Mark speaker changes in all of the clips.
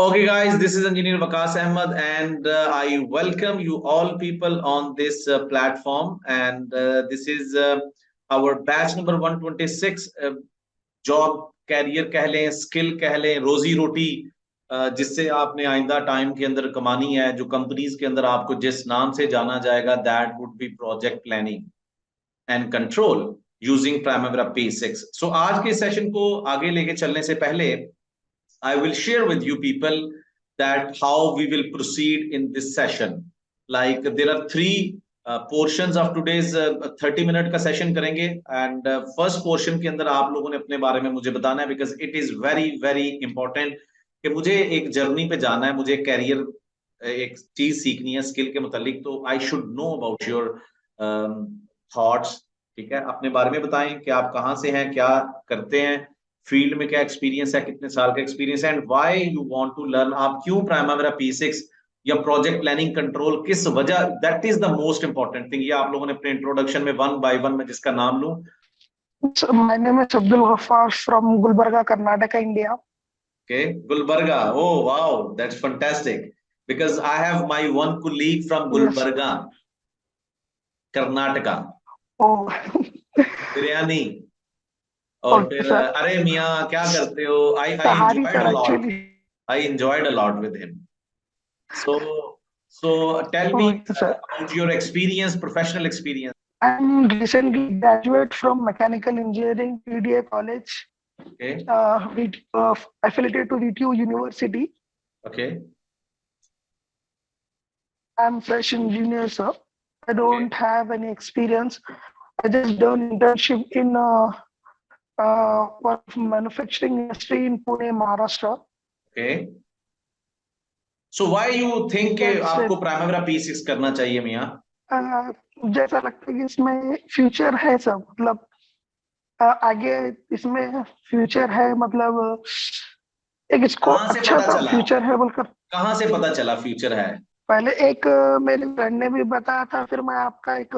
Speaker 1: Okay, guys, this is Engineer Waqas Ahmed, and I welcome you all people on this platform. And this is our batch number 126, job career कह लें, skill कह लें, रोजी रोटी, जिससे आपने आइंदा time के अंदर कमानी है, जो कंपनीज के अंदर आपको जिस नाम से जाना जाएगा, that would be project planning and control using Primavera P6. सो आज के सेशन को आगे लेके चलने से पहले I will share with you people that how we will proceed in this session. Like there are three portions of today's 30 minute का session करेंगे एंड फर्स्ट पोर्शन के अंदर आप लोगों ने अपने बारे में मुझे बताना है because it is very very important कि मुझे एक जर्नी पे जाना है, मुझे कैरियर एक चीज सीखनी है स्किल के मुतालिक, तो I should know about your thoughts. ठीक है, अपने बारे में बताएं कि आप कहाँ से हैं, क्या करते हैं, फील्ड में क्या एक्सपीरियंस है, कितने साल का एक्सपीरियंस है, and why you want to learn, आप क्यों प्राइमवेरा P6 या प्रोजेक्ट प्लानिंग कंट्रोल, किस वजह, that is the most important thing. ये आप लोगों ने अपने इंट्रोडक्शन में वन बाय वन में जिसका नाम लूं।
Speaker 2: My name is Abdul Ghaffar from Gulbarga, Karnataka, India.
Speaker 1: Okay, Gulbarga. Oh wow, that's fantastic because I have my one colleague from Gulbarga, Karnataka.
Speaker 2: Oh,
Speaker 1: biryani और
Speaker 2: okay,
Speaker 1: फिर
Speaker 2: sir.
Speaker 1: अरे मियाँ क्या करते हो, आई
Speaker 2: Sahari,
Speaker 1: enjoyed
Speaker 2: sir,
Speaker 1: a lot,
Speaker 2: actually.
Speaker 1: I enjoyed a lot with him. So, so tell me
Speaker 2: Okay, sir.
Speaker 1: about your experience, professional experience.
Speaker 2: I'm recently graduate from Mechanical Engineering, PDA College,
Speaker 1: Okay,
Speaker 2: affiliated to VTU University.
Speaker 1: okay,
Speaker 2: I'm fresh engineer, sir. I
Speaker 1: okay,
Speaker 2: don't have any experience. I just done internship in manufacturing industry in Pune, Maharashtra.
Speaker 1: okay. So why you think कि
Speaker 2: That's
Speaker 1: आपको
Speaker 2: it.
Speaker 1: Primavera P6 करना चाहिए मियाँ?
Speaker 2: जैसा लगता है कि इसमें फ्यूचर है सब, मतलब आगे इसमें फ्यूचर है, मतलब एक स्कोप
Speaker 1: कहाँ से
Speaker 2: अच्छा
Speaker 1: पता
Speaker 2: सा
Speaker 1: चला,
Speaker 2: फ्यूचर है बोलकर।
Speaker 1: कहाँ से पता चला फ्यूचर है?
Speaker 2: पहले एक मेरे फ्रेंड ने भी बताया था, फिर मैं आपका एक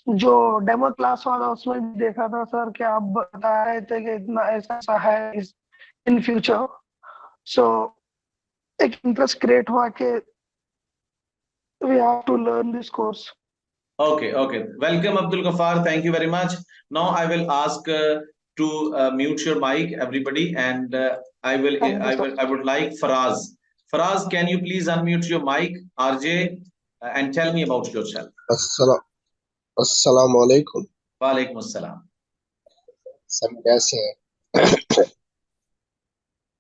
Speaker 2: जो डेमो क्लास वाला उसमें भी देखा था सर, कि आप बता रहे थे कि इतना ऐसा सा है इस इन फ्यूचर। सो एक इंटरेस्ट क्रिएट हुआ कि we have to learn this course.
Speaker 1: Okay, okay. Welcome, Abdul Ghaffar. Thank you very much. Now I will ask to mute your mic, everybody, and
Speaker 2: thank you sir.
Speaker 1: I would like Faraz. Faraz, can you please unmute your mic, RJ, and tell me about yourself.
Speaker 3: अस्सलाम वालेकुम।
Speaker 1: वालेकुम अस्सलाम।
Speaker 3: Sir कैसे हैं?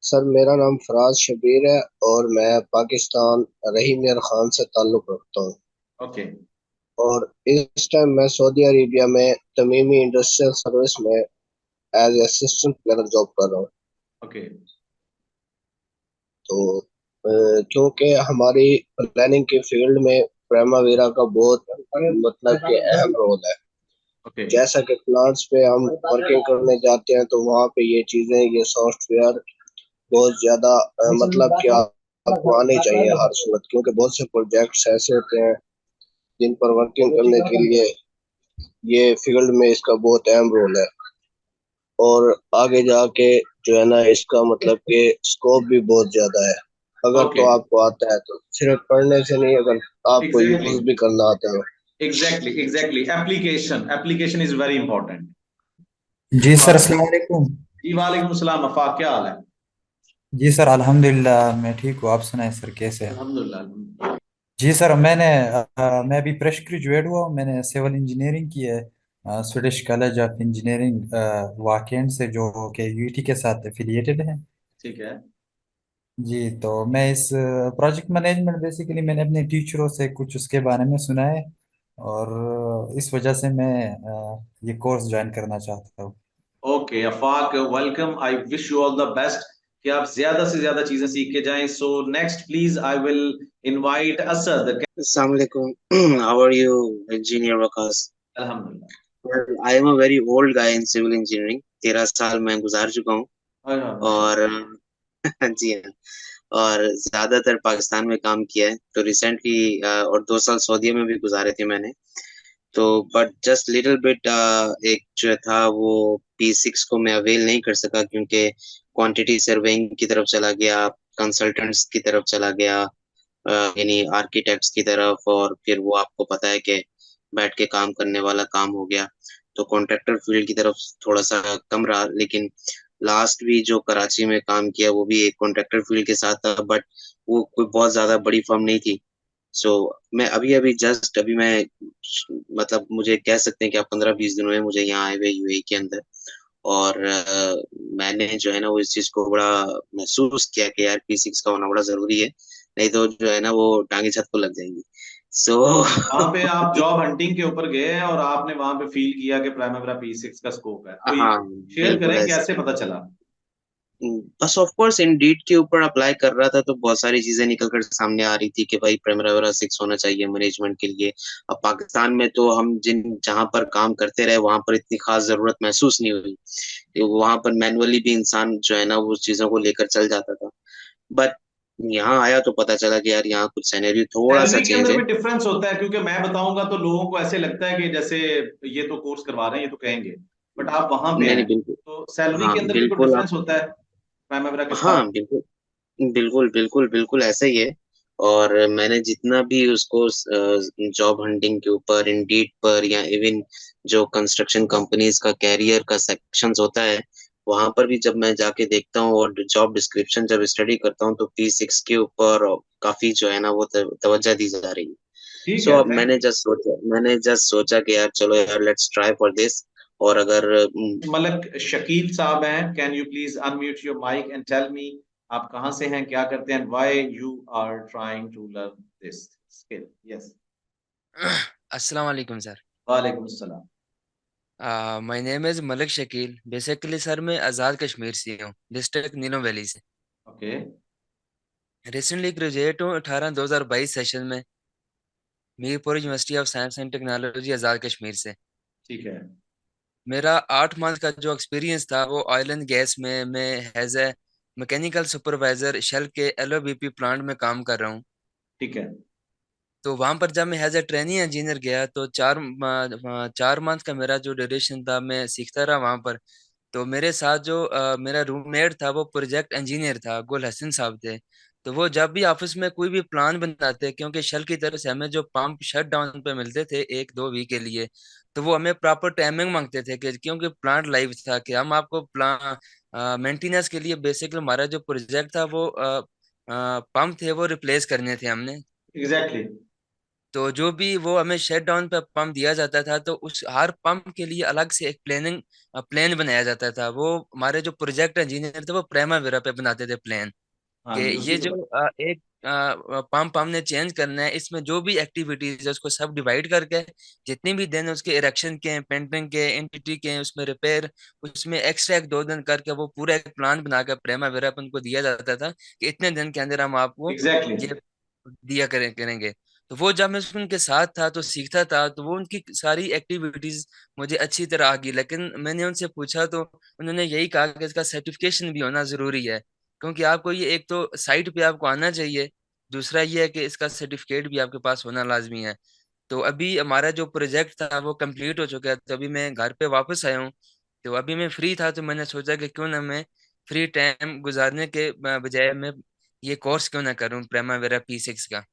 Speaker 3: Sir मेरा नाम फराज शबीर है और मैं पाकिस्तान रहीम यार खान से ताल्लुक़ रखता हूँ।
Speaker 1: ओके,
Speaker 3: और इस टाइम मैं सऊदी अरेबिया में तमीमी इंडस्ट्रियल सर्विस में एज असिस्टेंट प्लानर जॉब कर रहा हूँ।
Speaker 1: ओके,
Speaker 3: तो क्योंकि हमारी प्लानिंग की फील्ड में प्राइमवेरा का बहुत मतलब कि अहम रोल है।
Speaker 1: ओके,
Speaker 3: जैसा कि प्लांट्स पे हम वर्किंग करने जाते हैं तो वहाँ पे ये चीज़ें, ये सॉफ्टवेयर बहुत ज़्यादा मतलब कि आपको आनी चाहिए हर सूरत, क्योंकि बहुत से प्रोजेक्ट्स ऐसे होते हैं जिन पर वर्किंग करने के लिए ये फील्ड में इसका बहुत अहम रोल है। और आगे जाके जो है ना, इसका मतलब कि स्कोप भी बहुत ज़्यादा है। अगर
Speaker 1: ओके,
Speaker 3: तो आपको आता है तो सिर्फ पढ़ने से नहीं, अगर आपको
Speaker 1: exactly,
Speaker 3: यूज भी करना आता है।
Speaker 1: exactly, exactly. Application is very important.
Speaker 4: जी सर, अस्सलाम वालेकुम।
Speaker 1: जी वालेकुम सलाम। अफाक, क्या हाल है?
Speaker 4: जी सर, अल्हम्दुलिल्लाह मैं ठीक हूँ। आप सुनाए सर, कैसे हैं?
Speaker 1: अल्हम्दुलिल्लाह।
Speaker 4: जी सर, मैं अभी फ्रेश ग्रेजुएट हुआ हूँ। मैंने सिविल इंजीनियरिंग की है स्वीडिश कॉलेज ऑफ इंजीनियरिंग वाकेंड से, जो कि यूटी के साथ एफिलिएटेड है।
Speaker 1: ठीक है।
Speaker 4: जी, तो मैं इस प्रोजेक्ट मैनेजमेंट बेसिकली मैंने अपने टीचरों से कुछ उसके बारे में सुना है, और इस वजह से मैं ये कोर्स ज्वाइन करना चाहता हूँ।
Speaker 1: Okay Afaq, welcome. I wish you all the best कि आप ज्यादा से ज्यादा चीजें सीख के जाएं। So next please I will invite Asad.
Speaker 5: Assalamu alaikum. How are you, Engineer Waqas?
Speaker 1: अल्हम्दुलिल्लाह।
Speaker 5: Well, I am a very old guy in civil engineering. 13 साल मैं गुजार चुका हूँ। और जी हाँ, और ज्यादातर पाकिस्तान में काम किया है। तो रिसेंटली और 2 साल सऊदीया में भी गुजारे थे मैंने। तो बट जस्ट लिटिल बिट एक जो था वो P6 को मैं अवेल नहीं कर सका, क्योंकि क्वांटिटी सर्वेइंग की तरफ चला गया, कंसल्टेंट्स की तरफ चला गया, यानी आर्किटेक्ट्स की तरफ, और फिर वो आपको पता है कि बैठ के काम करने वाला काम हो गया। तो कॉन्ट्रैक्टर फील्ड की तरफ थोड़ा सा कम रहा, लेकिन लास्ट भी जो कराची में काम किया वो भी एक कॉन्ट्रैक्टर फील्ड के साथ था, बट वो कोई बहुत ज्यादा बड़ी फर्म नहीं थी। सो मैं अभी अभी जस्ट अभी मैं मतलब मुझे कह सकते हैं कि आप 15-20 दिनों में मुझे यहाँ आए हुए यूएई के अंदर, और मैंने जो है ना वो इस चीज को बड़ा महसूस किया कि यार P6 का होना बड़ा जरूरी है, नहीं तो जो है ना वो टांगे छत को लग जाएंगी। सो
Speaker 1: वहां पे आप जॉब हंटिंग के ऊपर गए और आपने वहां पे फील किया कि प्राइमरी P6 का स्कोप है, कोई
Speaker 5: हाँ,
Speaker 1: शेयर
Speaker 5: बिल्कुल
Speaker 1: करें
Speaker 5: ऐसे।
Speaker 1: कैसे पता चला?
Speaker 5: बस ऑफ कोर्स इंडीड के ऊपर अप्लाई कर रहा था तो बहुत सारी चीजें निकल कर सामने आ रही थी कि भाई प्राइमरी 6 होना चाहिए मैनेजमेंट के लिए। अब पाकिस्तान में तो हम जिन जहां पर काम करते रहे वहां पर इतनी खास जरूरत महसूस नहीं हुई, वहां पर मैनुअली भी इंसान जो है ना वो चीजों को लेकर चल जाता था। बट यहाँ आया तो पता चला कि यार यहाँ कुछ सिनेरियो थोड़ा सा
Speaker 1: सैलरी के
Speaker 5: चेंज
Speaker 1: अंदर
Speaker 5: है।
Speaker 1: भी डिफरेंस होता है, क्योंकि मैं बताऊंगा तो लोगों को ऐसे लगता है कि जैसे ये तो कोर्स करवा रहे हैं, ये तो कहेंगे, बट आप वहां पे
Speaker 5: नहीं नहीं,
Speaker 1: हैं
Speaker 5: बिल्कुल।
Speaker 1: तो सैलरी
Speaker 5: हाँ
Speaker 1: के अंदर भी कोई
Speaker 5: बिल्कुल आप।
Speaker 1: डिफरेंस होता है प्राइमरी के साथ?
Speaker 5: हाँ बिल्कुल, बिल्कुल बिल्कुल बिल्कुल ऐसा ही है। और मैंने जितना भी उसको जॉब हंटिंग के ऊपर इंडीड पर या इवन जो कंस्ट्रक्शन कंपनीज का कैरियर का सेक्शंस होता है वहां पर भी जब मैं जाके देखता हूँ और जॉब डिस्क्रिप्शन जब स्टडी करता हूँ तो P6 के ऊपर काफी जो है ना वो तवज्जो दी जा रही है।
Speaker 1: ठीक
Speaker 5: सो
Speaker 1: है,
Speaker 5: अब
Speaker 1: थैंक यू।
Speaker 5: मैंने जस्ट सोचा कि यार चलो यार लेट्स ट्राई फॉर दिस। और अगर
Speaker 1: मलक शकील साहब हैं, can you please unmute your mic and tell me आप कहाँ से हैं, क्या करते हैं, why you are trying to learn this skill? Yes.
Speaker 6: अस्सलाम वालेकुम सर।
Speaker 1: वालेकुम अस्सलाम।
Speaker 6: My name is Malik Shakeel. Basically sir मैं आज़ाद कश्मीर से हूँ, डिस्ट्रिक्ट नीलो वैली से।
Speaker 1: ओके।
Speaker 6: रिसेंटली ग्रेजुएट हूँ 18-2022 सेशन में Mirpur university of science and technology Azad Kashmir से।
Speaker 1: ठीक है।
Speaker 6: मेरा 8 मंथ का जो एक्सपीरियंस था वो ऑयल एंड गैस में मैं as a mechanical supervisor Shell के LOBP प्लांट में काम कर रहा हूँ।
Speaker 1: ठीक है।
Speaker 6: तो वहां पर जब मैं एज ए ट्रेनिंग इंजीनियर गया तो 4 मंथ का मेरा जो ड्यूरेशन था मैं सीखता रहा वहां पर। तो मेरे साथ जो मेरा रूममेट था वो प्रोजेक्ट इंजीनियर था, गुल हसन साहब थे। तो वो जब भी ऑफिस में कोई भी प्लान बनाते, क्योंकि शेल की तरफ से हमें जो पंप शट डाउन पे मिलते थे 1-2 वीक के लिए, तो वो हमें प्रॉपर टाइमिंग मांगते थे कि क्योंकि प्लांट लाइव था कि हम आपको प्लान मेंटेनेंस के लिए बेसिकली हमारा जो प्रोजेक्ट था वो पंप थे वो रिप्लेस करने थे हमने।
Speaker 1: एग्जैक्टली।
Speaker 6: तो जो भी वो हमें शट डाउन पे पंप दिया जाता था तो उस हर पंप के लिए अलग से एक प्लान बनाया जाता था। वो हमारे जो प्रोजेक्ट इंजीनियर थे वो प्राइमरी पे बनाते थे प्लान कि
Speaker 1: हाँ जी,
Speaker 6: ये
Speaker 1: उसी को
Speaker 6: जो
Speaker 1: बता।
Speaker 6: एक पंप हमने चेंज करना है, इसमें जो भी एक्टिविटीज है उसको सब डिवाइड करके जितनी भी दिन उसके इरेक्शन के, पेंटिंग के, एंटिटी के, उसमें रिपेयर, उसमें एक्स्ट्रा 1-2 दिन करके वो पूरा एक प्लान बना कर प्राइमरी पे उनको दिया जाता था कि इतने दिन के अंदर हम आपको
Speaker 1: एग्जैक्टली।
Speaker 6: ये दिया करेंगे। तो वो जब मैं उनके साथ था तो सीखता था, तो वो उनकी सारी एक्टिविटीज मुझे अच्छी तरह आ गई। लेकिन मैंने उनसे पूछा तो उन्होंने यही कहा कि इसका सर्टिफिकेशन भी होना जरूरी है, क्योंकि आपको ये एक तो साइट पे आपको आना चाहिए, दूसरा ये है कि इसका सर्टिफिकेट भी आपके पास होना लाजमी है। तो अभी हमारा जो प्रोजेक्ट था वो कंप्लीट हो चुका है, तो अभी मैं घर पे वापस आया हूँ। तो अभी मैं फ्री था तो मैंने सोचा कि क्यों ना मैं फ्री टाइम गुजारने के बजाय मैं ये कोर्स क्यों ना करूँ प्राइमरी P6 का।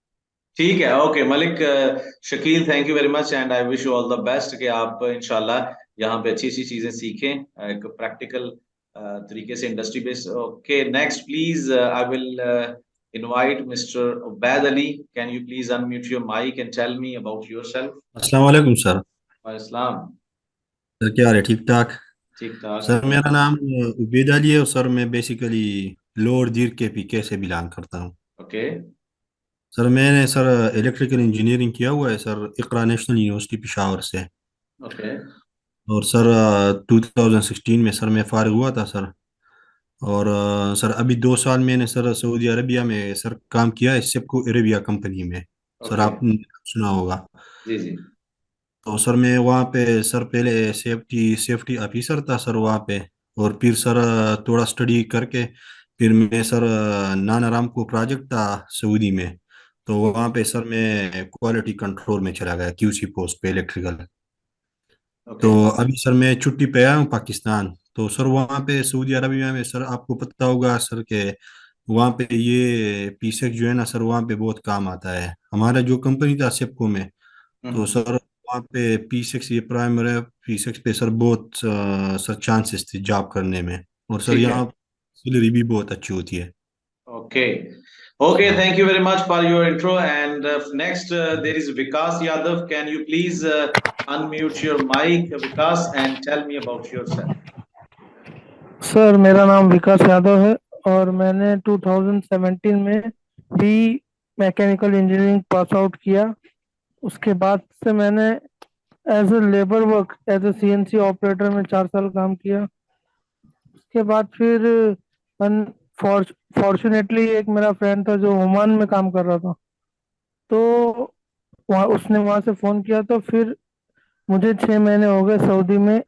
Speaker 1: ठीक है। Okay Malik Shakeel, thank you very much and I wish you all the best कि आप इंशाल्लाह यहाँ पे अच्छी अच्छी चीजें सीखें एक प्रैक्टिकल तरीके से industry based. Okay next please I will invite mister Ubaid Ali, can you please unmute your mic and tell me about yourself?
Speaker 7: अस्सलाम वालेकुम सर।
Speaker 1: इस्लाम।
Speaker 7: सर क्या हाल है, ठीक ठाक?
Speaker 1: ठीक ठाक
Speaker 7: सर
Speaker 1: अल्लाह
Speaker 7: मेरा
Speaker 1: का।
Speaker 7: नाम उबैद अली है और सर मैं बेसिकली लोअर दीर के पीके से बिलोंग करता हूँ।
Speaker 1: ओके।
Speaker 7: सर मैंने सर इलेक्ट्रिकल इंजीनियरिंग किया हुआ है सर इकरा नेशनल यूनिवर्सिटी पेशावर से।
Speaker 1: ओके।
Speaker 7: और सर 2016 में सर मैं फारिग हुआ था सर। और सर अभी 2 साल मैंने सर सऊदी अरबिया में सर काम किया है सेप्को अरेबिया कंपनी में। Sir
Speaker 1: okay.
Speaker 7: आपने सुना होगा।
Speaker 1: जी जी।
Speaker 7: तो सर मैं वहाँ पे सर पहले सेफ्टी सेफ्टी ऑफिसर था सर वहाँ पे। और फिर सर थोड़ा स्टडी करके फिर मैं सर नाना राम को प्रोजेक्ट था सऊदी में। तो वहाँ पे सर मैं क्वालिटी कंट्रोल में चला गया QC पोस्ट पे इलेक्ट्रिकल। तो
Speaker 1: ओके।
Speaker 7: अभी सर मैं छुट्टी पे आया हूँ पाकिस्तान। तो सर वहाँ पे सऊदी अरबिया में सर आपको पता होगा सर के वहाँ पे ये पीसेक जो है ना सर, वहाँ पे बहुत काम आता है। हमारा जो कंपनी था सेप्को में, तो सर वहाँ पे पीसेक्स, ये प्राइमरी पीसेक्स पे सर बहुत सर चांसेस थे जॉब करने में। और सर
Speaker 1: ठीक है।
Speaker 7: यहाँ सैलरी भी बहुत अच्छी होती है।
Speaker 1: Okay. Okay,
Speaker 7: हाँ
Speaker 1: thank you very much for your intro. And next, there is Vikas Yadav. Can you please unmute your mic, Vikas, and tell me about yourself?
Speaker 2: Sir मेरा नाम विकास यादव है और मैंने 2017 में B mechanical engineering pass out किया। उसके बाद से मैंने as a labour work as a CNC operator में 4 साल काम किया। उसके बाद फिर फॉर्चुनेटली एक मेरा फ्रेंड था जो ओमान में काम कर रहा था, तो वहाँ उसने वहाँ से फ़ोन किया, तो फिर मुझे 6 महीने हो गए सऊदी में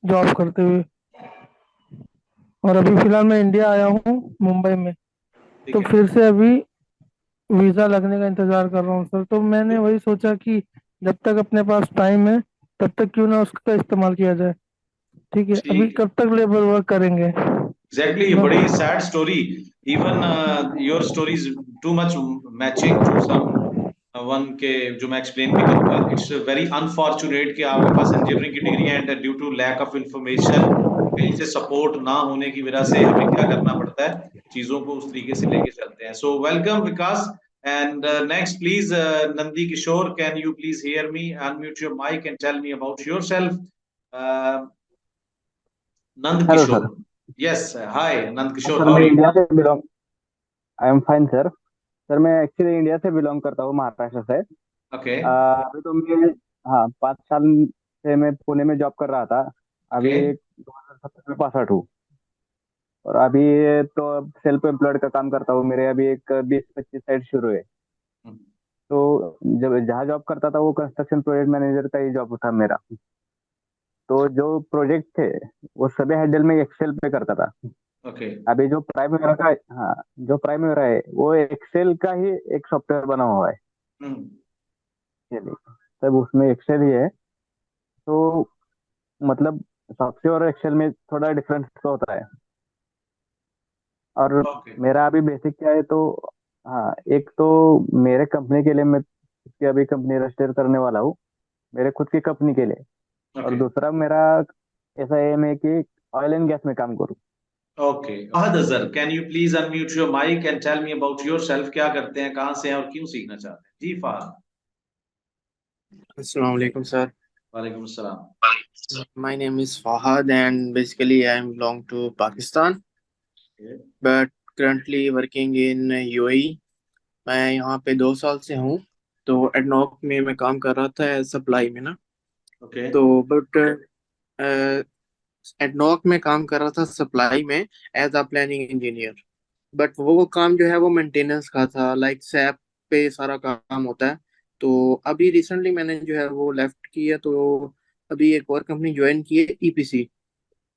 Speaker 2: जॉब करते हुए। और अभी फिलहाल मैं इंडिया आया हूँ मुंबई में,
Speaker 1: ठीक
Speaker 2: तो
Speaker 1: है।
Speaker 2: फिर से अभी वीज़ा लगने का इंतज़ार कर रहा हूँ सर। तो मैंने वही सोचा कि जब तक अपने पास टाइम है तब तक क्यों ना उसका इस्तेमाल किया जाए। ठीक है, अभी
Speaker 1: ठीक है।
Speaker 2: कब तक लेबर वर्क करेंगे
Speaker 1: Exactly,
Speaker 2: ना।
Speaker 1: बड़ी sad story. Even your story is too much matching to some one के जो मैं एक्सप्लेन भी करूंगा। इट्स वेरी अनफॉर्चुनेट कि आपके पास इंजीनियरिंग की degree and due to lack of information, कहीं से सपोर्ट ना होने की वजह से हमें क्या करना पड़ता है, चीजों को उस तरीके से लेके चलते हैं। So welcome Vikas. And next please Nandi Kishore, can you please hear me, unmute your mic and tell me about yourself. Nand
Speaker 8: hello
Speaker 1: Kishore.
Speaker 8: Sir.
Speaker 1: Yes, hi Nand Kishore,
Speaker 8: sir
Speaker 1: how
Speaker 8: मैं
Speaker 1: आर यू?
Speaker 8: इंडिया से belong I am fine sir. Sir मैं actually India से belong करता हूँ, महाराष्ट्र से।
Speaker 1: Okay.
Speaker 8: अभी तो मैं, हाँ, 5 साल से मैं पुणे में जॉब कर रहा था।
Speaker 1: ओके।
Speaker 8: अभी 2017 में पास आउट हूँ। और अभी तो सेल्फ एम्प्लॉयड का काम करता हूँ। मेरे अभी एक 20-25 साइट शुरू है। तो जब जहाँ जॉब करता था वो कंस्ट्रक्शन प्रोजेक्ट मैनेजर का ही जॉब था मेरा। तो जो प्रोजेक्ट थे वो सभी हैंडल में एक्सेल पे करता था।
Speaker 1: ओके।
Speaker 8: अभी जो प्राइम मेरा का, हाँ, जो प्राइम मेरा है वो एक्सेल का ही एक सॉफ्टवेयर बना हुआ है। चलिए, तब उसमें एक्सेल ही है। तो मतलब सॉफ्टवेयर और एक्सेल में थोड़ा डिफरेंस तो होता है। और
Speaker 1: ओके।
Speaker 8: मेरा अभी बेसिक क्या है तो, हाँ, एक तो मेरे कंपनी के लिए मैं इसकी अभी कंपनी रजिस्टर करने वाला हूँ, मेरे खुद की कंपनी के लिए। और
Speaker 1: ओके।
Speaker 8: दूसरा मेरा ऐसा एम है कि ऑयल एंड गैस में काम करूँ।
Speaker 1: Okay, Fahad Azhar, can you please unmute your mic and tell me about yourself, क्या करते हैं, कहाँ से हैं और क्यों सीखना चाहते हैं? जी फहद।
Speaker 9: Assalamu alaikum, sir.
Speaker 1: वालेकुम अस्सलाम।
Speaker 9: My name is Fahad, and basically I belong to Pakistan,
Speaker 1: Okay.
Speaker 9: but currently working in UAE. मैं यहाँ पे 2 साल से हूँ। तो एडनॉक में मैं काम कर रहा था सप्लाई में ना।
Speaker 1: ओके।
Speaker 9: तो बट एडनॉक में काम कर रहा था सप्लाई में as a planning engineer. But वो काम जो है वो मेंटेनेंस का था, लाइक सैप पे सारा काम होता है। तो अभी रिसेंटली मैंने जो है वो लेफ्ट किया, तो अभी एक और कंपनी ज्वाइन की है, ईपीसी,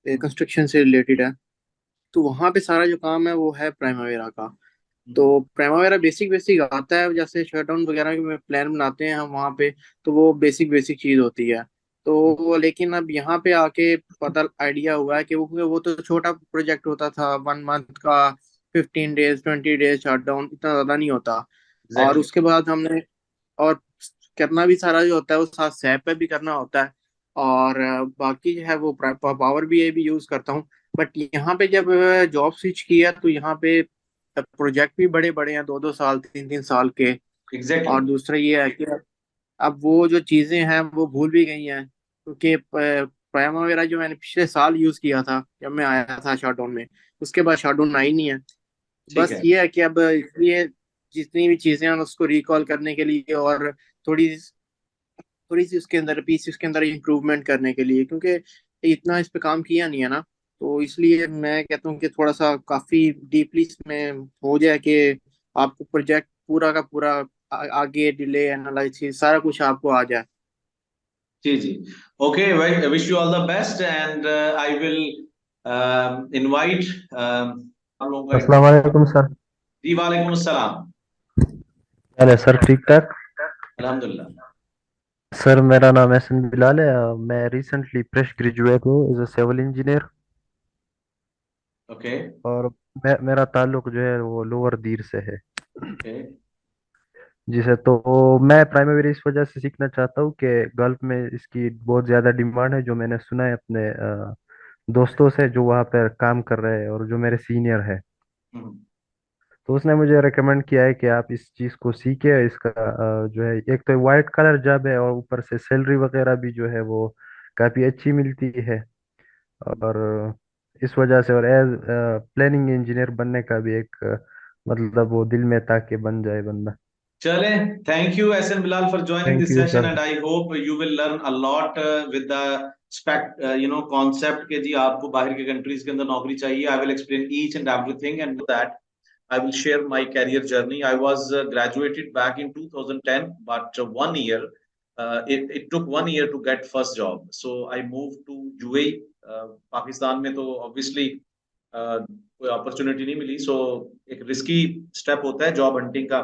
Speaker 9: कंस्ट्रक्शन से रिलेटेड है। तो वहाँ पे सारा जो काम है वो है प्राइमावेरा का। तो प्राइमावेरा बेसिक बेसिक आता है, जैसे शटडाउन वगैरह के प्लान बनाते हैं हम वहाँ पे, तो वो बेसिक बेसिक चीज होती है। तो लेकिन अब यहाँ पे आके पता आइडिया हुआ है कि वो तो छोटा प्रोजेक्ट होता था, 1 मंथ का, 15 डेज 20 डेज शटडाउन, इतना ज्यादा नहीं होता। और
Speaker 1: एग्जैक्टली।
Speaker 9: उसके बाद हमने, और करना भी सारा जो होता है वो साथ सैप पे भी करना होता है। और बाकी जो है वो पावर भी यूज करता हूँ। बट यहाँ पे जब जॉब स्विच किया तो यहाँ पे प्रोजेक्ट भी बड़े बड़े हैं, 2-2 साल 3-3 साल के।
Speaker 1: एग्जैक्टली।
Speaker 9: और दूसरा ये है कि अब वो जो चीजें हैं वो भूल भी गई हैं, क्योंकि प्राइमा वगैरह जो मैंने पिछले साल यूज किया था जब मैं आया था शॉटडाउन में, उसके बाद शॉटडाउन आई नहीं है।
Speaker 1: ठीक
Speaker 9: बस
Speaker 1: है।
Speaker 9: ये है कि अब इसलिए जितनी भी चीजें हैं उसको रिकॉल करने के लिए, और थोड़ी थोड़ी सी उसके अंदर पीस उसके अंदर इम्प्रूवमेंट करने के लिए, क्योंकि इतना इस पे काम किया नहीं है ना। तो इसलिए मैं कहता हूँ कि थोड़ा सा काफी डीपली इसमें हो जाए कि आपको प्रोजेक्ट पूरा का पूरा आगे डिले एनालिसिस सारा कुछ आपको आ जाए।
Speaker 1: जी जी। Okay, wish you all the best and I will invite आप लोगों का।
Speaker 10: अस्सलाम वालेकुम सर।
Speaker 1: जी वालेकुम अस्सलाम।
Speaker 10: हाल है सर, ठीक ठाक।
Speaker 1: अल्हम्दुलिल्लाह।
Speaker 10: सर मेरा नाम एहसन बिलाल है। मैं रिसेंटली फ्रेश ग्रेजुएट हूँ as a civil engineer.
Speaker 1: Okay.
Speaker 10: और मेरा ताल्लुक जो है वो लोअर दीर से है।
Speaker 1: Okay.
Speaker 10: जी सर, तो मैं प्राइमरी इस वजह से सीखना चाहता हूँ कि गल्फ में इसकी बहुत ज़्यादा डिमांड है, जो मैंने सुना है अपने दोस्तों से जो वहाँ पर काम कर रहे हैं और जो मेरे सीनियर है।
Speaker 1: हम्म।
Speaker 10: तो उसने मुझे रेकमेंड किया है कि आप इस चीज़ को सीखें। इसका जो है एक तो वाइट कलर जॉब है और ऊपर से सैलरी वगैरह भी जो है वो काफ़ी अच्छी मिलती है। और इस वजह से और एज प्लानिंग इंजीनियर बनने का भी एक मतलब वो दिल में था कि बन जाए बंदा।
Speaker 1: चले, thank you Ehsan Bilal for joining
Speaker 10: thank
Speaker 1: this
Speaker 10: you
Speaker 1: session
Speaker 10: sir.
Speaker 1: And I hope you will learn a lot with the concept के जी आपको बाहर के कंट्रीज के अंदर नौकरी चाहिए। I will explain each and everything and that I will share my career journey. I was graduated back in 2010, but 1 year, it took 1 year to get first job. So I moved to UAE. Pakistan में तो obviously कोई opportunity नहीं मिली. So एक risky step होता है job hunting का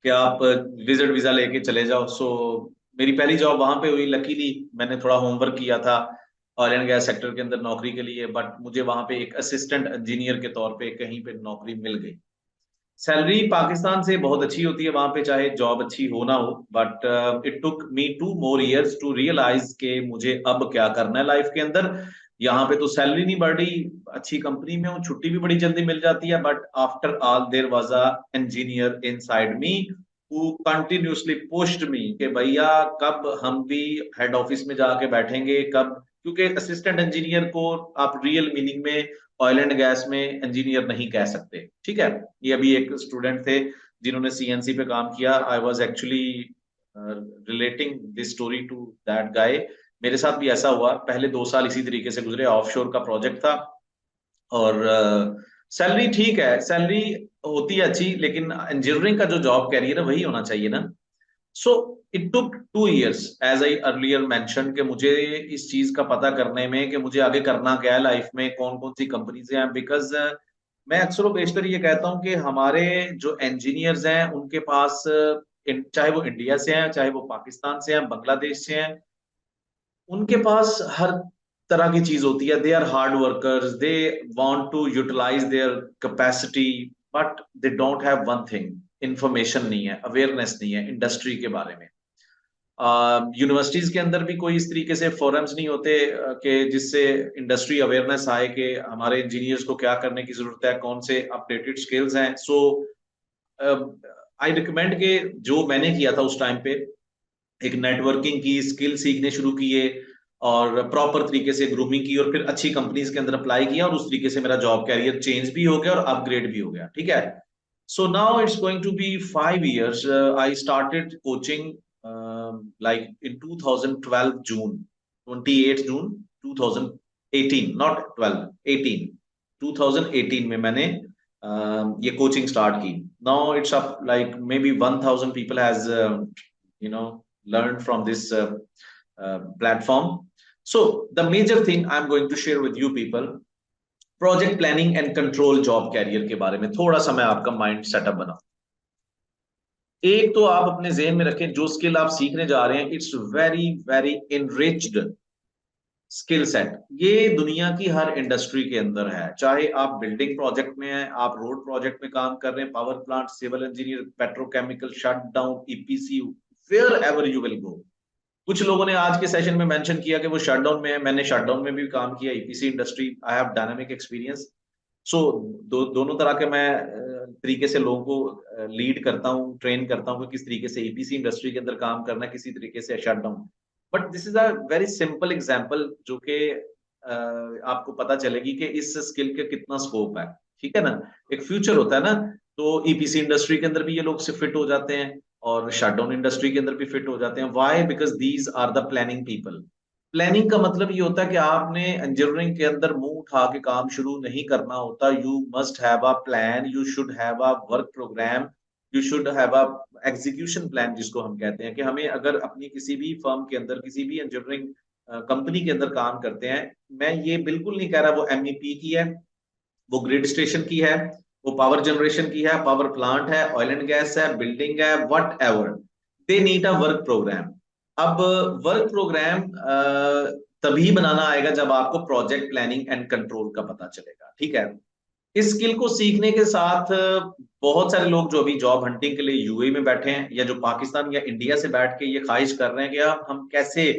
Speaker 1: कि आप विजिट वीजा लेके चले जाओ। सो मेरी पहली जॉब वहां पे हुई। लकीली मैंने थोड़ा होमवर्क किया था ऑयल एंड गैस सेक्टर के अंदर नौकरी के लिए, बट मुझे वहां पे एक असिस्टेंट इंजीनियर के तौर पे कहीं पे नौकरी मिल गई। सैलरी पाकिस्तान से बहुत अच्छी होती है वहां पे, चाहे जॉब अच्छी हो ना हो, but it took me 2 more years to realise के मुझे अब क्या करना है लाइफ के अंदर। यहाँ पे तो सैलरी नहीं बढ़ रही, अच्छी कंपनी में हूँ, छुट्टी भी बड़ी जल्दी मिल जाती है, but after all there was a engineer inside me who continuously pushed me कि भैया कब हम भी हेड ऑफिस में जाके बैठेंगे, कब। क्योंकि असिस्टेंट इंजीनियर को आप रियल मीनिंग में ऑयल एंड गैस में इंजीनियर नहीं कह सकते, ठीक है। ये अभी एक स्टूडेंट थे जिन्होंने सीएनसी पे काम किया। I was actually relating this story to that guy. मेरे साथ भी ऐसा हुआ, पहले 2 साल इसी तरीके से गुजरे। ऑफशोर का प्रोजेक्ट था और सैलरी ठीक है, सैलरी होती है अच्छी, लेकिन इंजीनियरिंग का जो जॉब कैरियर है वही होना चाहिए ना। So it took 2 years as I earlier mention कि मुझे इस चीज का पता करने में कि मुझे आगे करना क्या है लाइफ में, कौन कौन सी कंपनीज हैं। बिकॉज मैं अक्सर बेशतर ये कहता हूँ कि हमारे जो इंजीनियर्स हैं उनके पास चाहे वो इंडिया से हैं, चाहे वो पाकिस्तान से हैं, बांग्लादेश से हैं, उनके पास हर तरह की चीज होती है। They are hard workers, they want to utilise their capacity, but they don't have one thing, information नहीं है, अवेयरनेस नहीं है इंडस्ट्री के बारे में। यूनिवर्सिटीज के अंदर भी कोई इस तरीके से फोरम्स नहीं होते कि जिससे इंडस्ट्री अवेयरनेस आए कि हमारे इंजीनियर्स को क्या करने की जरूरत है, कौन से अपडेटेड स्किल्स हैं। सो आई रिकमेंड के जो मैंने किया था उस टाइम पे, एक नेटवर्किंग की, स्किल सीखने शुरू किए और प्रॉपर तरीके से ग्रूमिंग की और फिर अच्छी कंपनीज के अंदर अप्लाई किया और उस तरीके से मेरा जॉब कैरियर चेंज भी हो गया और अपग्रेड भी हो गया, ठीक है। So now it's going to be 5 years I started coaching like in 2012 June, 28 June 2018, not 12, 18, 2018 में मैंने ये कोचिंग स्टार्ट की। Now it's up like may be 1000 people has learned from this platform. So the major thing I'm going to share with you people, project planning and control job career के बारे में थोड़ा सा मैं आपका mind setup बनाऊं। एक तो आप अपने जेहन में रखें, जो स्किल आप सीखने जा रहे हैं, it's very very enriched skill set. ये दुनिया की हर इंडस्ट्री के अंदर है, चाहे आप बिल्डिंग प्रोजेक्ट में हैं, आप रोड प्रोजेक्ट में काम कर रहे हैं, power plant, civil engineer, petrochemical, shutdown, EPC, wherever you will go. कुछ लोगों ने आज के सेशन में मेंशन किया कि वो शटडाउन में है, मैंने शटडाउन में भी काम किया, EPC industry, I have dynamic experience. So दोनों तरह के मैं तरीके से लोगों को लीड करता हूँ, ट्रेन करता हूँ कि किस तरीके से ईपीसी इंडस्ट्री के अंदर काम करना है, किसी तरीके से shutdown. But this is a very simple example जो कि आपको पता चलेगी कि इस स्किल के कितना स्कोप है, ठीक है ना। एक फ्यूचर होता है ना, तो ईपीसी इंडस्ट्री के अंदर भी ये लोग से फिट हो जाते हैं और शटडाउन इंडस्ट्री के अंदर भी फिट हो जाते हैं। Why? Because these are the planning people. Planning का मतलब ये होता है कि आपने इंजीनियरिंग के अंदर मुंह उठा के काम शुरू नहीं करना होता। You must have a plan, you should have a work programme, you should have a execution plan, जिसको हम कहते हैं कि हमें अगर अपनी किसी भी फर्म के अंदर, किसी भी इंजीनियरिंग कंपनी के अंदर काम करते हैं, मैं ये बिल्कुल नहीं कह रहा वो एमईपी की है, वो ग्रिड स्टेशन की है, वो पावर जनरेशन की है, पावर प्लांट है, ऑयल एंड गैस है, बिल्डिंग है, whatever, they need a work programme. अब वर्क प्रोग्राम तभी बनाना आएगा जब आपको प्रोजेक्ट प्लानिंग एंड कंट्रोल का पता चलेगा, ठीक है। इस स्किल को सीखने के साथ बहुत सारे लोग जो अभी जॉब हंटिंग के लिए यूएई में बैठे हैं, या जो पाकिस्तान या इंडिया से बैठ के ये ख्वाहिश कर रहे हैं कि यार हम कैसे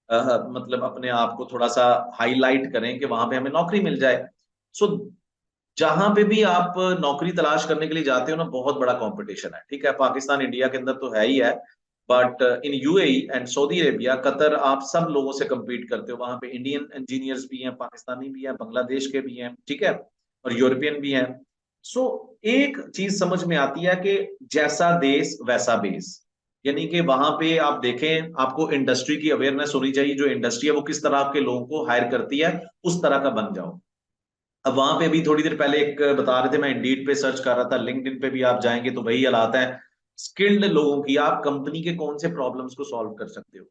Speaker 1: मतलब अपने आप को थोड़ा सा हाईलाइट करें कि वहां पे हमें नौकरी मिल जाए। सो जहां पे भी आप नौकरी तलाश करने के लिए जाते हो ना, बहुत बड़ा कंपटीशन है। ठीक है, पाकिस्तान इंडिया के अंदर तो है ही है, but in UAE and Saudi Arabia, Qatar, आप सब लोगों से compete करते हो। वहां पे इंडियन इंजीनियर्स भी हैं, पाकिस्तानी भी हैं, बांग्लादेश के भी हैं, ठीक है, और यूरोपियन भी हैं। सो एक चीज समझ में आती है कि जैसा देश वैसा बेस, यानी कि वहां पे आप देखें, आपको इंडस्ट्री की अवेयरनेस होनी चाहिए। जो इंडस्ट्री है वो किस तरह के लोगों को हायर करती है, उस तरह का बन जाओ। अब वहां पे अभी थोड़ी देर पहले एक बता रहे थे, मैं इंडीड पे सर्च कर रहा था, लिंक्डइन पे भी आप जाएंगे तो वही हालात है। स्किल्ड लोगों की, आप कंपनी के कौन से प्रॉब्लम्स को सॉल्व कर सकते हो।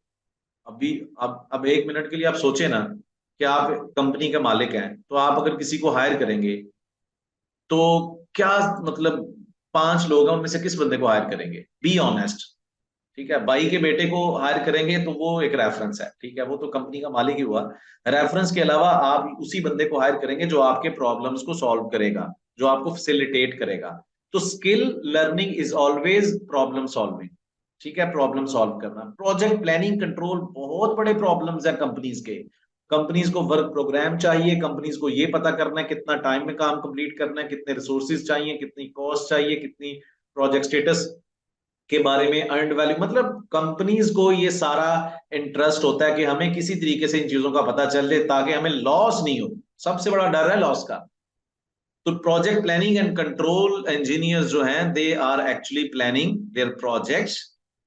Speaker 1: अभी अब 1 मिनट के लिए आप सोचे ना कि आप कंपनी के मालिक हैं, तो आप अगर किसी को हायर करेंगे तो क्या मतलब 5 लोग हैं, उनमें से किस बंदे को हायर करेंगे? Be honest. ठीक है, भाई के बेटे को हायर करेंगे तो वो एक रेफरेंस है, ठीक है, वो तो कंपनी का मालिक ही हुआ। रेफरेंस के अलावा आप उसी बंदे को हायर करेंगे जो आपके प्रॉब्लम्स को सॉल्व करेगा, जो आपको फैसिलिटेट करेगा। तो skill learning is always problem solving. ठीक है, प्रॉब्लम सॉल्व करना, प्रोजेक्ट प्लानिंग कंट्रोल, बहुत बड़े प्रॉब्लम्स है कंपनीज के। कंपनीज को वर्क प्रोग्राम चाहिए, कंपनीज को ये पता करना है कितना टाइम में काम कंप्लीट करना है, कितने रिसोर्सेज चाहिए, कितनी कॉस्ट चाहिए, कितनी प्रोजेक्ट स्टेटस के बारे में, अर्नड वैल्यू, मतलब कंपनीज को ये सारा इंटरेस्ट होता है कि हमें किसी तरीके से इन चीजों का पता चल जाए ताकि हमें लॉस नहीं हो। सबसे बड़ा डर है लॉस का। तो project planning and control engineers जो हैं, they are actually planning their projects.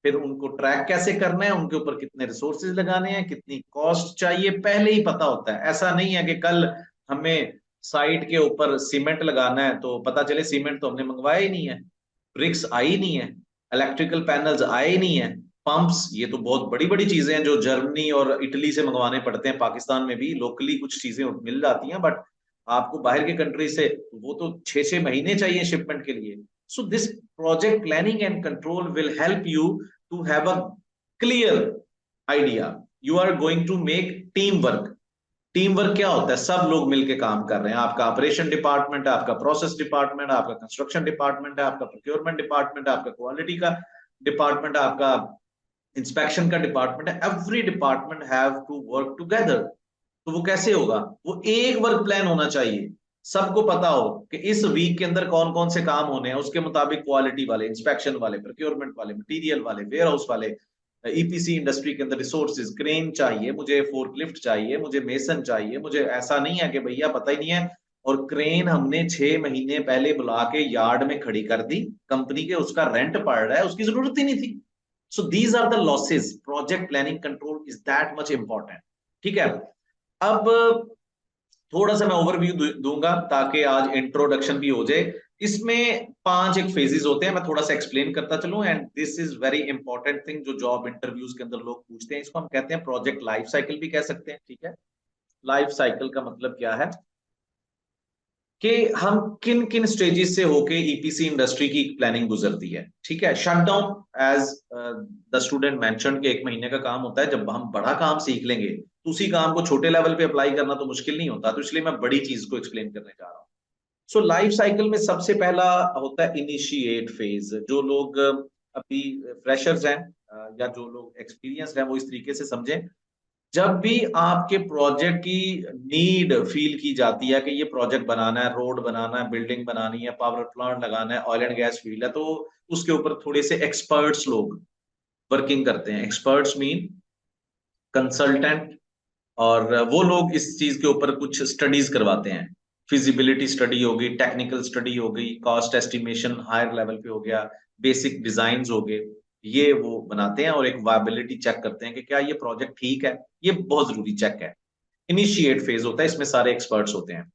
Speaker 1: फिर उनको ट्रैक कैसे करना है, उनके ऊपर कितने रिसोर्सेज लगाने हैं, कितनी कॉस्ट चाहिए, पहले ही पता होता है। ऐसा नहीं है कि कल हमें साइट के ऊपर सीमेंट लगाना है तो पता चले सीमेंट तो हमने मंगवाया ही नहीं है, ब्रिक्स आई नहीं है, इलेक्ट्रिकल पैनल्स आए ही नहीं है, पंप्स, ये तो बहुत बड़ी बड़ी चीजें हैं जो जर्मनी और इटली से मंगवाने पड़ते हैं। पाकिस्तान में भी लोकली कुछ चीजें मिल जाती हैं, बट आपको बाहर की कंट्री से वो तो 6-6 महीने चाहिए शिपमेंट के लिए। So this project planning and control will help you to have a clear idea. You are going to make team work. Team work क्या होता है? सब लोग मिलके काम कर रहे हैं। आपका ऑपरेशन डिपार्टमेंट है, आपका प्रोसेस डिपार्टमेंट है, आपका कंस्ट्रक्शन डिपार्टमेंट है, आपका प्रोक्योरमेंट डिपार्टमेंट है, आपका क्वालिटी का डिपार्टमेंट है, आपका इंस्पेक्शन का डिपार्टमेंट है। Every department have to work together. तो वो कैसे होगा? वो एक वर्क प्लान होना चाहिए, सबको पता हो कि इस वीक के अंदर कौन कौन से काम होने हैं, उसके मुताबिक क्वालिटी वाले, इंस्पेक्शन वाले, प्रोक्योरमेंट वाले, मटेरियल वाले, वेयर हाउस वाले, ईपीसी इंडस्ट्री के अंदर रिसोर्सेज, क्रेन चाहिए मुझे, फोर्कलिफ्ट चाहिए मुझे, मेसन चाहिए मुझे। ऐसा नहीं है कि भैया पता ही नहीं है और क्रेन हमने 6 महीने पहले बुला के यार्ड में खड़ी कर दी कंपनी के, उसका रेंट पड़ रहा है, उसकी जरूरत ही नहीं थी। So these are the losses. Project planning control is that much important. ठीक है, अब थोड़ा सा मैं ओवरव्यू दूंगा ताकि आज इंट्रोडक्शन भी हो जाए। इसमें 5 एक फेजेस होते हैं, मैं थोड़ा सा एक्सप्लेन करता चलूं, and this is very important thing जो जॉब इंटरव्यूज के अंदर लोग पूछते हैं। इसको हम कहते हैं प्रोजेक्ट लाइफ साइकिल भी कह सकते हैं। ठीक है, लाइफ साइकिल का मतलब क्या है कि हम किन किन स्टेजेस से होके ईपीसी इंडस्ट्री की प्लानिंग गुजरती है। ठीक है, shutdown, as the student mention के 1 महीने का काम होता है। जब हम बड़ा काम सीख लेंगे तो उसी काम को छोटे लेवल पे अप्लाई करना तो मुश्किल नहीं होता, तो इसलिए मैं बड़ी चीज को एक्सप्लेन करने जा रहा हूँ। सो लाइफ साइकिल में सबसे पहला होता है इनिशिएट फेज। जो लोग अभी फ्रेशर्स हैं या जो लोग एक्सपीरियंस हैं वो इस तरीके से समझें, जब भी आपके प्रोजेक्ट की नीड फील की जाती है कि ये प्रोजेक्ट बनाना है, रोड बनाना है, बिल्डिंग बनानी है, पावर प्लांट लगाना है, ऑयल एंड गैस फील्ड है, तो उसके ऊपर थोड़े से एक्सपर्ट्स लोग वर्किंग करते हैं। एक्सपर्ट्स मीन कंसल्टेंट, और वो लोग इस चीज के ऊपर कुछ स्टडीज करवाते हैं। फिजिबिलिटी स्टडी होगी, टेक्निकल स्टडी होगी, कॉस्ट एस्टिमेशन हायर लेवल पे हो गया, बेसिक डिजाइन हो गए, ये वो बनाते हैं और एक वायबिलिटी चेक करते हैं कि क्या ये प्रोजेक्ट ठीक है। ये बहुत जरूरी चेक है। इनिशिएट फेज होता है, इसमें सारे एक्सपर्ट्स होते हैं।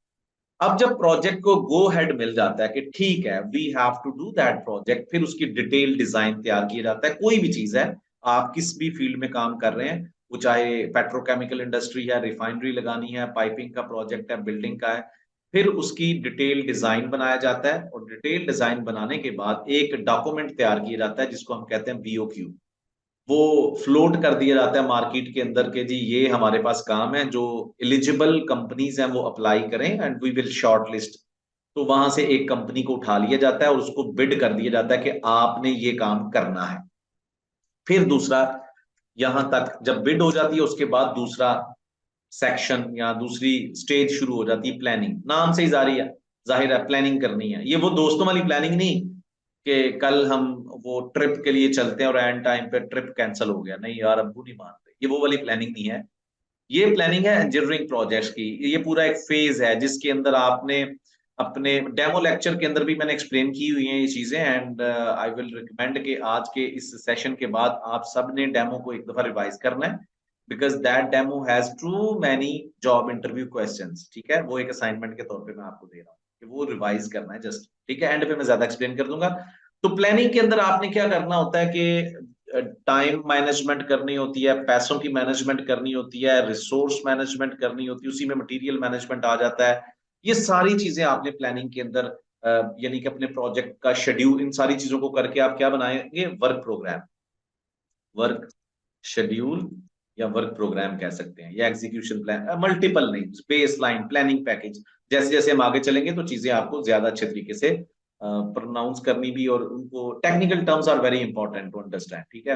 Speaker 1: अब जब प्रोजेक्ट को गो हेड मिल जाता है कि ठीक है we have to do that project, फिर उसकी डिटेल डिजाइन तैयार किया जाता है। कोई भी चीज है, आप किस भी फील्ड में काम कर रहे हैं, वो चाहे पेट्रोकेमिकल इंडस्ट्री है, रिफाइनरी लगानी है, पाइपिंग का प्रोजेक्ट है, बिल्डिंग का है, फिर उसकी डिटेल डिजाइन बनाया जाता है और डिटेल डिजाइन बनाने के बाद एक डॉक्यूमेंट तैयार किया जाता है जिसको हम कहते हैं बीओक्यू। वो फ्लोट कर दिया जाता है मार्केट के अंदर के जी ये हमारे पास काम है, जो एलिजिबल कंपनीज हैं वो अप्लाई करें and we will short list. तो वहां से एक कंपनी को उठा लिया जाता है और उसको बिड कर दिया जाता है कि आपने ये काम करना है। फिर दूसरा, यहां तक जब बिड हो जाती है उसके बाद दूसरा सेक्शन या दूसरी स्टेज शुरू हो जाती है, प्लानिंग। नाम से ही जाहिर है प्लानिंग करनी है। ये वो दोस्तों वाली प्लानिंग नहीं कि कल हम वो ट्रिप के लिए चलते हैं और एंड टाइम पे ट्रिप कैंसिल हो गया, नहीं यार अब्बू नहीं मानते, ये वो वाली प्लानिंग नहीं है। ये प्लानिंग है इंजीनियरिंग प्रोजेक्ट्स की। ये पूरा एक फेज है जिसके अंदर आपने अपने डेमो लेक्चर के अंदर भी मैंने एक्सप्लेन की हुई है ये चीजें, एंड आई विल रिकमेंड कि आज के इस सेशन के बाद आप सब ने डेमो को एक दफा रिवाइज करना है, because that demo has too many job interview questions. ठीक है, वो एक असाइनमेंट के तौर पे मैं आपको दे रहा हूँ कि वो रिवाइज करना है जस्ट। ठीक है, एंड पे मैं ज्यादा एक्सप्लेन कर दूंगा। तो प्लानिंग के अंदर आपने क्या करना होता है कि टाइम मैनेजमेंट करनी होती है, पैसों की मैनेजमेंट करनी होती है, रिसोर्स मैनेजमेंट करनी होती है, उसी में मटेरियल मैनेजमेंट आ जाता है। ये सारी चीजें आपने प्लानिंग के अंदर यानी कि अपने प्रोजेक्ट का शेड्यूल, इन सारी चीजों को करके आप क्या बनाएंगे, वर्क प्रोग्राम, वर्क शेड्यूल या वर्क प्रोग्राम कह सकते हैं, या execution plan, multiple names, base line, planning package. जैसे जैसे हम आगे चलेंगे तो चीजें आपको ज्यादा अच्छे तरीके से प्रोनाउंस करनी भी, और उनको technical terms are very important to understand. ठीक है,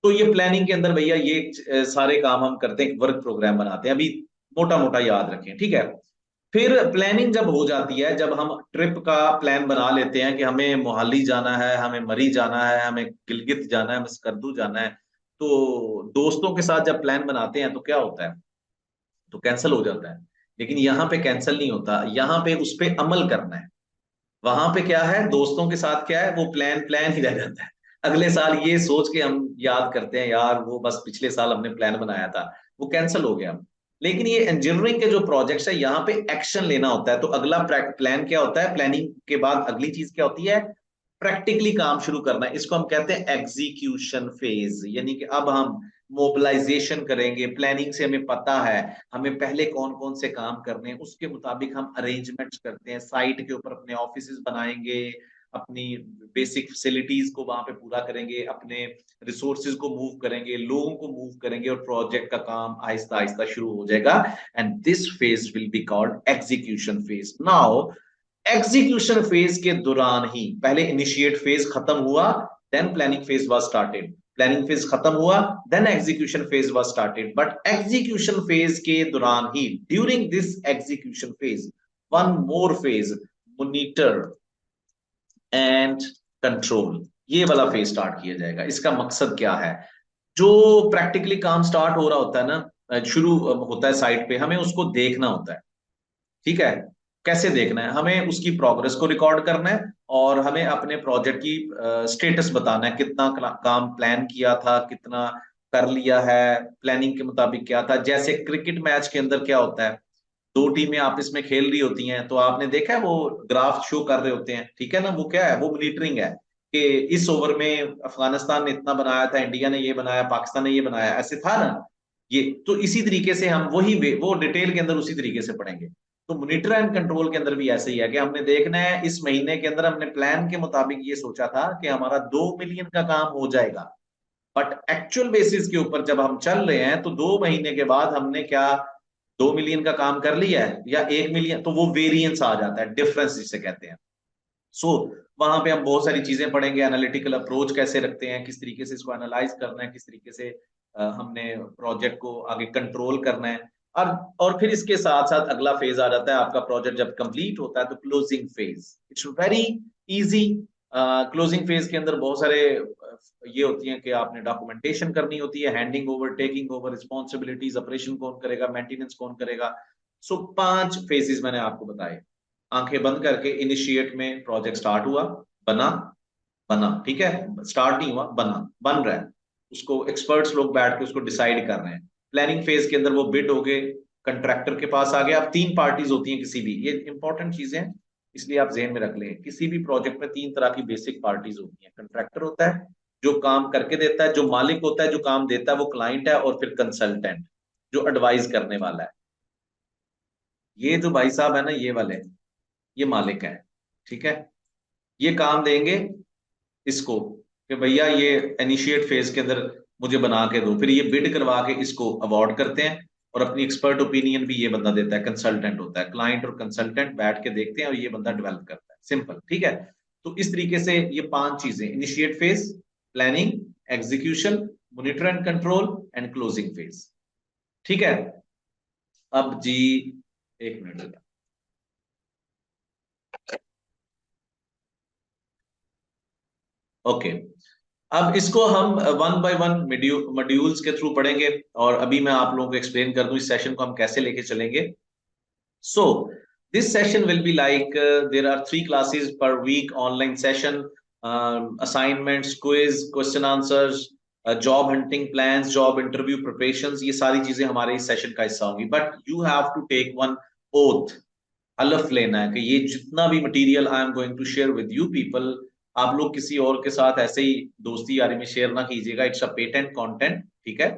Speaker 1: तो ये प्लानिंग के अंदर भैया ये सारे काम हम करते हैं, वर्क प्रोग्राम बनाते हैं। अभी मोटा मोटा याद रखें, ठीक है। फिर प्लानिंग जब हो जाती है, जब हम ट्रिप का प्लान बना लेते हैं कि हमें मोहाली जाना है, हमें मरी जाना है, हमें गिलगित जाना है, हमें स्कर्दू जाना है, तो दोस्तों के साथ जब प्लान बनाते हैं तो क्या होता है, तो कैंसिल हो जाता है। लेकिन यहाँ पे कैंसिल नहीं होता, यहाँ पे उस पे अमल करना है। वहां पे क्या है, दोस्तों के साथ क्या है, वो प्लान प्लान ही रह जाता है। अगले साल ये सोच के हम याद करते हैं यार वो बस पिछले साल हमने प्लान बनाया था, वो कैंसिल हो गया। लेकिन ये इंजीनियरिंग के जो प्रोजेक्ट्स है यहाँ पे एक्शन लेना होता है। तो अगला प्लान क्या होता है, प्लानिंग के बाद अगली चीज क्या होती है, प्रैक्टिकली काम शुरू करना है। इसको हम कहते हैं एग्जीक्यूशन फेज, यानी कि अब हम मोबिलाइजेशन करेंगे। प्लानिंग से हमें पता है हमें पहले कौन कौन से काम करने हैं, उसके मुताबिक हम अरेंजमेंट्स करते हैं, साइट के ऊपर अपने ऑफिसेज बनाएंगे, अपनी बेसिक फैसिलिटीज को वहां पे पूरा करेंगे, अपने रिसोर्सेज को मूव करेंगे, लोगों को मूव करेंगे, और प्रोजेक्ट का काम आहिस्ता आहिस्ता शुरू हो जाएगा। And this phase will be called execution phase. Now execution phase के दौरान ही पहले इनिशिएट फेज खत्म हुआ, then planning phase was started. Planning phase खत्म हुआ, then execution phase was started. But execution phase के दौरान ही, during this execution phase, one more phase, monitor and control, ये वाला फेज स्टार्ट किया जाएगा। इसका मकसद क्या है, जो प्रैक्टिकली काम स्टार्ट हो रहा होता है ना, शुरू होता है साइट पे, हमें उसको देखना होता है। ठीक है, कैसे देखना है, हमें उसकी प्रोग्रेस को रिकॉर्ड करना है, और हमें अपने प्रोजेक्ट की स्टेटस बताना है, कितना काम प्लान किया था, कितना कर लिया है, प्लानिंग के मुताबिक क्या था। जैसे क्रिकेट मैच के अंदर क्या होता है, दो टीमें आपस में खेल रही होती हैं, तो आपने देखा है वो ग्राफ शो कर रहे होते हैं, ठीक है ना, वो क्या है, वो मॉनिटरिंग है कि इस ओवर में अफगानिस्तान ने इतना बनाया था, इंडिया ने ये बनाया, पाकिस्तान ने ये बनाया, ऐसे था ना। ये तो इसी तरीके से हम वो डिटेल के अंदर उसी तरीके से पढ़ेंगे। तो मॉनिटर एंड कंट्रोल के अंदर भी ऐसे ही है कि हमने देखना है, इस महीने के अंदर हमने प्लान के मुताबिक ये सोचा था कि हमारा 2 मिलियन का काम हो जाएगा, बट एक्चुअल बेसिस के ऊपर जब हम चल रहे हैं तो 2 महीने के बाद हमने क्या 2 मिलियन का काम कर लिया है या 1 मिलियन, तो वो वेरिएंस आ जाता है, डिफरेंस जिसे कहते हैं। सो वहां पे हम बहुत सारी चीजें पढ़ेंगे, एनालिटिकल अप्रोच कैसे रखते हैं, किस तरीके से इसको एनालाइज करना है, किस तरीके से हमने प्रोजेक्ट को आगे कंट्रोल करना है। और फिर इसके साथ साथ अगला फेज आ जाता है आपका, प्रोजेक्ट जब कंप्लीट होता है तो closing phase. It's very easy. Closing phase के अंदर बहुत सारे ये होती हैं कि आपने डॉक्यूमेंटेशन करनी होती है, handing over, taking over responsibilities, operation कौन करेगा, मेंटेनेंस कौन करेगा। सो 5 फेजेस मैंने आपको बताए। आंखें बंद करके, इनिशिएट में प्रोजेक्ट स्टार्ट हुआ, बना, बना, ठीक है, स्टार्ट नहीं हुआ, बना, बन रहा है, उसको एक्सपर्ट्स लोग बैठ के उसको डिसाइड कर रहे हैं। प्लानिंग फेज के अंदर वो बिड हो गए, कंट्रैक्टर के पास आ गया। अब 3 पार्टीज होती हैं किसी भी, ये इंपॉर्टेंट चीजें हैं इसलिए आप जेहन में रख लें, किसी भी प्रोजेक्ट में 3 तरह की बेसिक पार्टीज होती हैं। कंट्रैक्टर होता है जो काम करके देता है, जो मालिक होता है जो काम देता है वो क्लाइंट है, और फिर कंसल्टेंट जो एडवाइस करने वाला है। ये जो भाई साहब है ना, ये वाले, ये मालिक है, ठीक है। ये काम देंगे इसको कि भैया ये इनिशिएट फेज के अंदर मुझे बना के दो, फिर ये बिड करवा के इसको अवार्ड करते हैं, और अपनी एक्सपर्ट ओपिनियन भी ये बंदा देता है, कंसल्टेंट होता है, क्लाइंट और कंसल्टेंट बैठ के देखते हैं और ये बंदा डेवलप करता है, सिंपल, ठीक है। तो इस तरीके से ये 5 चीजें, initiate phase, planning, execution, monitor and control and closing phase, ठीक है। अब जी 1 मिनट, ओके। अब इसको हम 1 बाय 1 मॉड्यूल्स के थ्रू पढ़ेंगे और अभी मैं आप लोगों को एक्सप्लेन कर दूं इस सेशन को हम कैसे लेके चलेंगे। So this session will be like there are 3 classes per week, online session, assignments, quiz, question answers, job hunting plans, job interview preparations, ये सारी चीजें हमारे इस सेशन का हिस्सा होंगी। But you have to take one oath, हलफ लेना है कि ये जितना भी material I am going to share with you people, आप लोग किसी और के साथ ऐसे ही दोस्ती यारी में शेयर ना कीजिएगा, इट्स अ पेटेंट कंटेंट, ठीक है।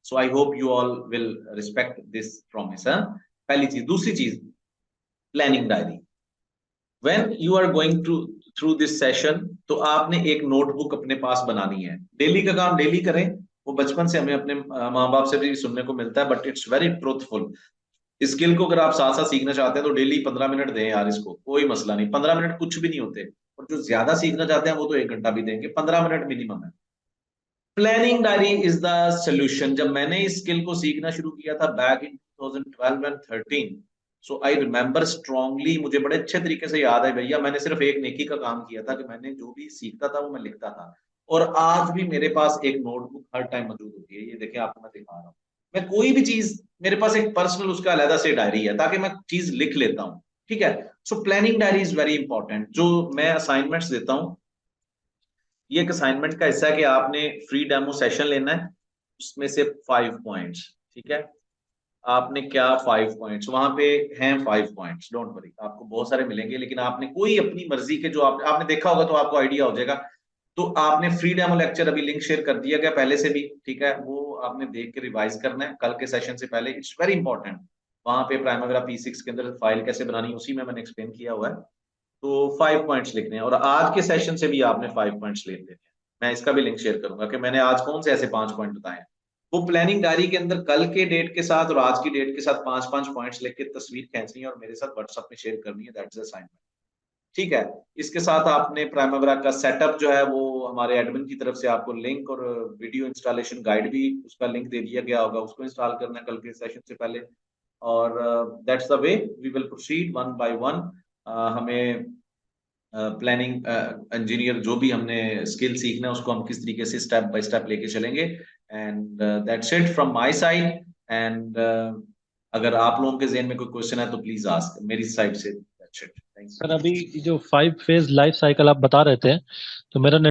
Speaker 1: So I hope you all will respect this promise. पहली चीज। दूसरी चीज, planning diary. When you are going through this session, तो आपने एक नोटबुक अपने पास बनानी है। डेली का काम डेली करें, वो बचपन से हमें अपने माँ बाप से भी सुनने को मिलता है, but it's very truthful. Skill को अगर आप साथ साथ सीखना चाहते हैं तो डेली 15 मिनट दें यार, इसको कोई मसला नहीं। 15 मिनट कुछ भी नहीं होते, और जो ज्यादा सीखना चाहते हैं वो तो 1 घंटा भी देंगे, 15 मिनट मिनिमम है। Planning diary is the solution. जब मैंने इस स्किल को सीखना शुरू किया था back in 2012 and 13, so I remember strongly, मुझे बड़े अच्छे तरीके से याद है भैया, मैंने सिर्फ एक नेकी का काम किया था कि मैंने जो भी सीखता था वो मैं लिखता था। और आज भी मेरे पास एक नोटबुक हर टाइम मौजूद होती है, ये देखिए आपको मैं दिखा रहा हूँ। मैं कोई भी चीज, मेरे पास एक पर्सनल उसका अलग से डायरी है ताकि मैं चीज लिख लेता हूँ, ठीक है। So planning diary is very important. जो मैं असाइनमेंट्स देता हूँ, ये एक असाइनमेंट का हिस्सा है कि आपने फ्री डेमो सेशन लेना है, उसमें से 5 पॉइंट्स, ठीक है। आपने क्या 5 पॉइंट्स, वहां पे हैं 5 पॉइंट्स, डोंट वरी, आपको बहुत सारे मिलेंगे, लेकिन आपने कोई अपनी मर्जी के, जो आपने देखा होगा तो आपको आइडिया हो जाएगा। तो आपने फ्री डेमो लेक्चर, अभी लिंक शेयर कर दिया गया पहले से भी, ठीक है, वो आपने देख के रिवाइज करना है कल के सेशन से पहले, इट्स वेरी इंपॉर्टेंट। वहां पे प्राइमवेरा P6 के अंदर फाइल कैसे बनानी है उसी में मैंने एक्सप्लेन किया हुआ है। तो 5 पॉइंट्स लिखने हैं, और आज के सेशन से भी आपने 5 पॉइंट्स ले लेने हैं। मैं इसका भी लिंक शेयर करूंगा कि मैंने आज कौन से ऐसे 5 पॉइंट बताए हैं। वो प्लानिंग डायरी के अंदर कल के डेट के साथ और आज की डेट के साथ 5-5 पॉइंट्स लिख के तस्वीर खींचनी है और मेरे साथ व्हाट्सएप में शेयर करनी है, दैट्स द असाइनमेंट, ठीक है। इसके साथ आपने प्राइमवेरा का सेटअप जो है वो हमारे एडमिन की तरफ से आपको लिंक और वीडियो इंस्टॉलेशन गाइड भी, उसका लिंक दे दिया गया होगा, उसको इंस्टॉल करना है कल के सेशन से पहले। और that's the way we will proceed 1 by 1। हमें प्लानिंग इंजीनियर जो भी हमने स्किल सीखना है उसको हम किस तरीके से स्टेप बाय स्टेप लेके चलेंगे। And that's it from my side. And अगर आप लोगों के ज़हन में कोई क्वेश्चन है तो प्लीज आस्क मेरी साइड से। That's it, thanks.
Speaker 11: सर अभी जो 5 फेज लाइफ साइकिल आप बता रहे थे, तो मेरा